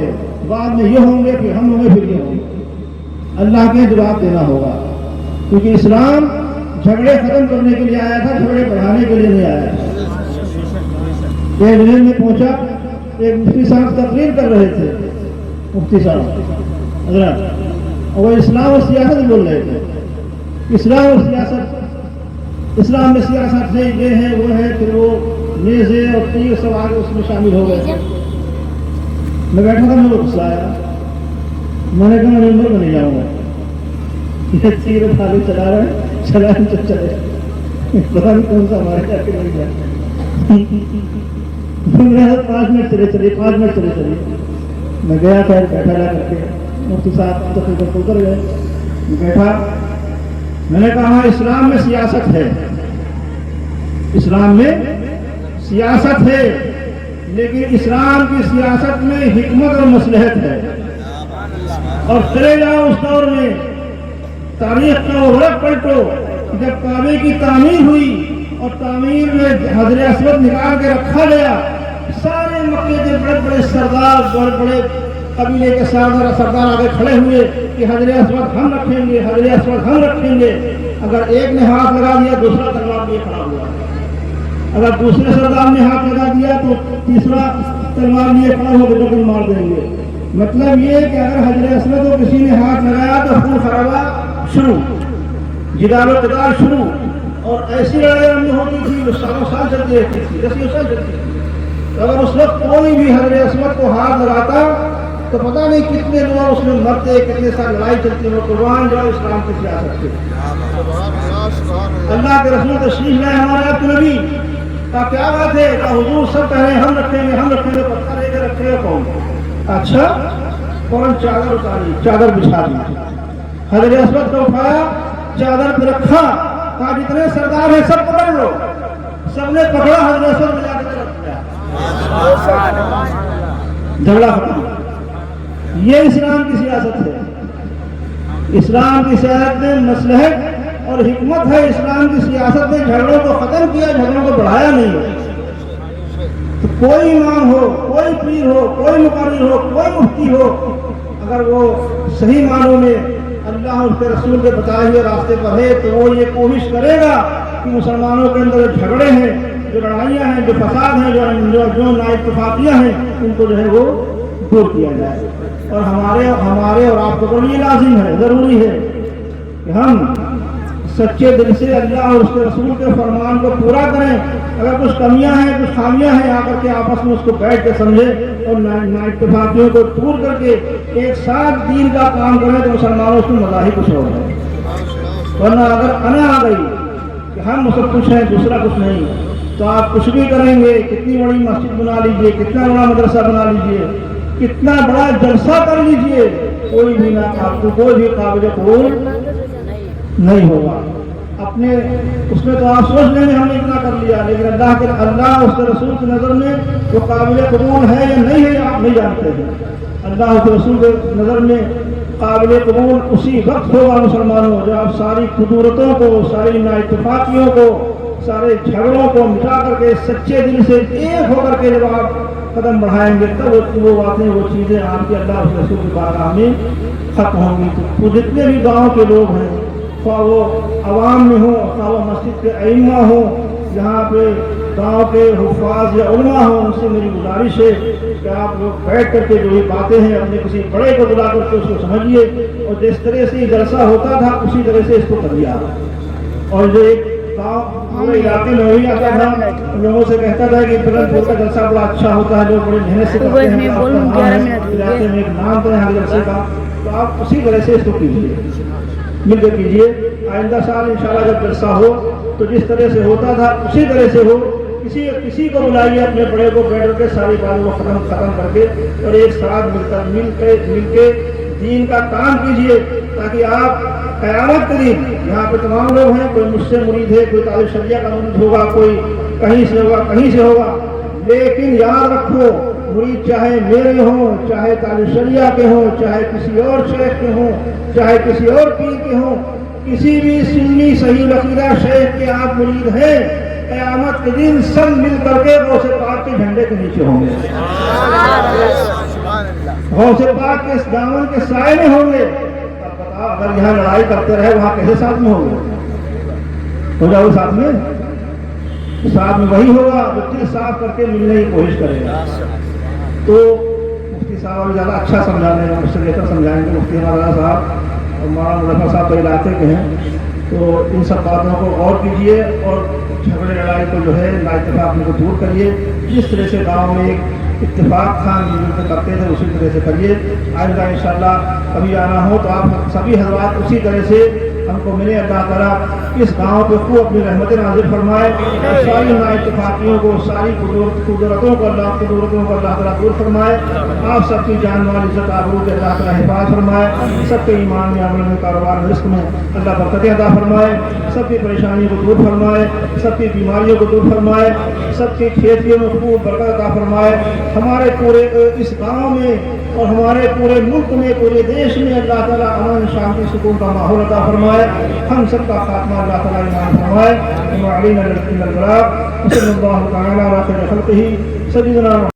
گے, بعد میں یہ ہوں گے, پھر ہم ہوں گے, پھر یہ ہوں گے. اللہ کے جواب دینا ہوگا, کیونکہ اسلام جھگڑے ختم کرنے کے لیے آیا تھا, جھگڑے بڑھانے کے لیے نہیں آیا تھا. ایک دن میں پہنچا, ایک مفتی صاحب تقریر کر رہے تھے, مفتی صاحب حضرات, اور وہ اسلام اور سیاست بول رہے تھے. اسلام اور سیاست, اسلام میں سیاست ہے, یہ ہے وہ ہے, پھر وہ نیزے اور تیر سب آگے اس میں شامل ہو گئے. میں بیٹھا تھا, مجھے غصہ آیا, میں نے کہا میں نمبر میں نہیں جاؤں گا, یہ تیر خالی چلا رہے ہیں, چلائیں تو چلے, پتا نہیں کون سا ہمارے جا کے نہیں جائے. 5 منٹ چلے چلے, 5 منٹ چلے چلے. میں گیا تھا, بیٹھا رہا کر کے, مفتی صاحب تقریر کو اتر گئے. بیٹھا, میں نے کہا اسلام میں سیاست ہے, اسلام میں سیاست ہے, لیکن اسلام کی سیاست میں حکمت اور مصلحت ہے. اور چلے جاؤ اس دور میں, تاریخ کا وہ ورق پلٹو, جب کعبے کی تعمیر ہوئی اور تعمیر میں حجر اسود نکال کے رکھا گیا, سارے مکے کے بڑے بڑے سردار, بڑے بڑے قبیلے کے سردار آگے کھڑے ہوئے کہ حجر اسود ہم رکھیں گے, حجر اسود ہم رکھیں گے. اگر ایک نے ہاتھ لگا دیا, دوسرا تلوار لیے کھڑا ہوا. اگر دوسرے سردار نے ہاتھ لگا دیا تو تیسرا تلوار لیے کھڑا ہو کے ڈبل مار دیں گے. مطلب یہ کہ اگر حجر اسود کو کسی نے ہاتھ لگایا تو خون خرابہ شروع, جدال و قتال شروع. اور ایسی لڑائیاں نہیں ہوتی تھی جو سالوں سال چلتی رہتی تھی, 10 سال چلتی تھی. اگر اس وقت کوئی بھی حجر اسود کو ہاتھ لگاتا تو پتہ نہیں کتنے لوگ اس میں مرتے, کتنے سال لڑائی چلتی. وہ قربان جو اسلام کی سیاست تھی. اللہ کے رسول تشریف لائے ہمارے آپ کے نبی کا, کیا بات ہے کہ حضور سب کہہ رہے ہیں ہم رکھیں گے, ہم رکھیں گے. پتھر لے کے رکھے گا کون؟ اچھا, فوراً چادر اتاری, چادر بچھا دی, حجر اسود کو اٹھایا, چادر پہ رکھا, کہا جتنے سردار ہیں سب پکڑ لو. سب نے پکڑا, حجر اسود ملا کے رکھ دیا, جھگڑا ختم. یہ اسلام کی سیاست ہے. اسلام کی سیاست میں مصلحت اور حکمت ہے. اسلام کی سیاست نے جھگڑوں کو ختم کیا, جھگڑوں کو بڑھایا نہیں. تو کوئی امام ہو, کوئی پیر ہو, کوئی مقرر ہو, کوئی مفتی ہو, اگر وہ صحیح معنوں میں اللہ اور اس کے رسول کے بتائے ہوئے راستے پر ہے تو وہ یہ کوشش کرے گا کہ مسلمانوں کے اندر جو جھگڑے ہیں, جو لڑائیاں ہیں, جو فساد ہیں, جو نااتفاقیاں ہیں, ان کو جو ہے وہ دور کیا جائے. اور ہمارے اور آپ کو یہ لازم ہے, ضروری ہے کہ ہم سچے دل سے اللہ اور اس کے رسول کے فرمان کو پورا کریں. اگر کچھ کمیاں ہیں, کچھ خامیاں ہیں, آ کر کے آپس میں اس کو بیٹھ کے سمجھیں اور نااتفاقیوں کو دور کر کے ایک ساتھ دین کا کام کریں تو مسلمانوں سے مزاح ہی کچھ ہوگا. ورنہ اگر انا آ گئی کہ ہم سب کچھ ہیں, دوسرا کچھ نہیں, تو آپ کچھ بھی کریں گے, کتنی بڑی مسجد بنا لیجئے, کتنا بڑا مدرسہ بنا لیجئے, کتنا بڑا جلسہ کر لیجئے, کوئی بھی نہ آپ کو کوئی بھی قابل قبول نہیں ہوگا. اپنے اس میں تو آپ سوچ لیں گے ہم نے اتنا کر لیا, لیکن اللہ اس کے رسول کی نظر میں وہ قابل قبول ہے یا نہیں ہے آپ نہیں جانتے ہیں. اللہ اس کے رسول کے نظر میں قابل قبول اسی وقت ہوگا مسلمانوں جب آپ ساری خطورتوں کو, ساری نااتفاقیوں کو, سارے جھگڑوں کو مٹا کر کے سچے دل سے ایک ہو کر کے جب آپ قدم بڑھائیں گے تب وہ باتیں, وہ چیزیں آپ کے اللہ اس رسول کی بارگاہ میں ختم ہوں گی. تو جتنے بھی گاؤں کے لوگ ہیں, خواہ وہ عوام میں ہوں, خواہ وہ مسجد کے ائمہ ہوں, جہاں پہ گاؤں کے حفاظ یا علماء ہوں, ان سے میری گزارش ہے کہ آپ لوگ بیٹھ کر کے جو یہ باتیں ہیں اپنے کسی بڑے کو بلا کر کے اس کو سمجھیے, اور جس طرح سے یہ جلسہ ہوتا تھا اسی طرح سے اس کو کر دیا. اور جو ایک گاؤں پورے علاقے میں وہی آتا تھا, لوگوں سے کہتا تھا کہ فلان پور کا جلسہ بڑا اچھا ہوتا ہے, لوگ بڑی محنت سے کرتے ہیں, علاقے میں ایک نام تو ہے ہر جلسے کا, تو آپ اسی طرح سے اس کو کیجیے, مل کے کیجیے. آئندہ سال انشاءاللہ جب جلسہ ہو تو جس طرح سے ہوتا تھا اسی طرح سے ہو. کسی کو بلائیے, اپنے بڑے کو بیٹھ کر کے ساری باتوں کو ختم کر کے اور ایک ساتھ مل کے دین کا کام کیجیے, تاکہ آپ قیامت کے دن, یہاں پہ تمام لوگ ہیں, کوئی مجھ سے مرید ہے, کوئی طالب شریعہ کا مرید ہوگا, کوئی کہیں سے ہوگا, کہیں سے ہوگا, لیکن یاد رکھو مرید چاہے میرے ہوں, چاہے طالب شریعہ کے ہوں, چاہے کسی اور شیخ کے ہوں, چاہے کسی اور پیر کے ہوں, کسی بھی سنی صحیح عقیدہ شیخ کے آپ مرید ہیں, قیامت کے دن سب مل کر کے غوث پاک کے جھنڈے کے نیچے ہوں گے. غوث پاک کے اس دامن کے سائے میں ہوں گے. اب بتا اگر یہاں لڑائی کرتے رہے وہاں کیسے ساتھ میں ہوں گے؟ ہو جاؤ ساتھ میں وہی ہوگا جو دل صاف کر کے ملنے کی کوشش کرے گا. تو مفتی صاحب زیادہ اچھا سمجھانے گا، مجھ سے بہتر سمجھائیں گے. مفتی مولانا صاحب اور مولانا مظفر صاحب تو علاقے کے ہیں، تو ان سب باتوں کو غور کیجیے اور جھگڑے لڑائی کو جو ہے نا اتفاق کو دور کریے. جس طرح سے گاؤں میں ایک اتفاق تھا مل کر کرتے تھے اسی طرح سے کریے. آئندہ انشاءاللہ کبھی آنا ہو تو آپ سبھی حضرات اسی طرح سے ہم کو ملے. اللہ تعالیٰ اس گاؤں پہ خوب اپنی رحمت نازل فرمائے. ساری نا اتفاقیوں کو، ساری قدرتوں کو اللہ تعالیٰ دور فرمائے. آپ سب کی جان مال عزت آبرو کے اللہ تعالیٰ حفاظت فرمائے. سب کے ایمان میں، عمل میں، کاروبار میں، رزق میں اللہ برکتیں عطا فرمائے. سب کی پریشانیوں کو دور فرمائے، سب کی بیماریوں کو دور فرمائے، سب کی کھیتیوں میں خوب برکت عطا فرمائے. ہمارے پورے اس گاؤں میں اور ہمارے پورے ملک میں، پورے دیش میں اللہ تعالیٰ امن، شانتی، سکون کا ماحول عطا فرمائے. ہم سب کا خاتمہ اللہ تعالیٰ ایمان فرمائے. وعلينا البلاغ. وصلى الله تعالى على خير خلقه سيدنا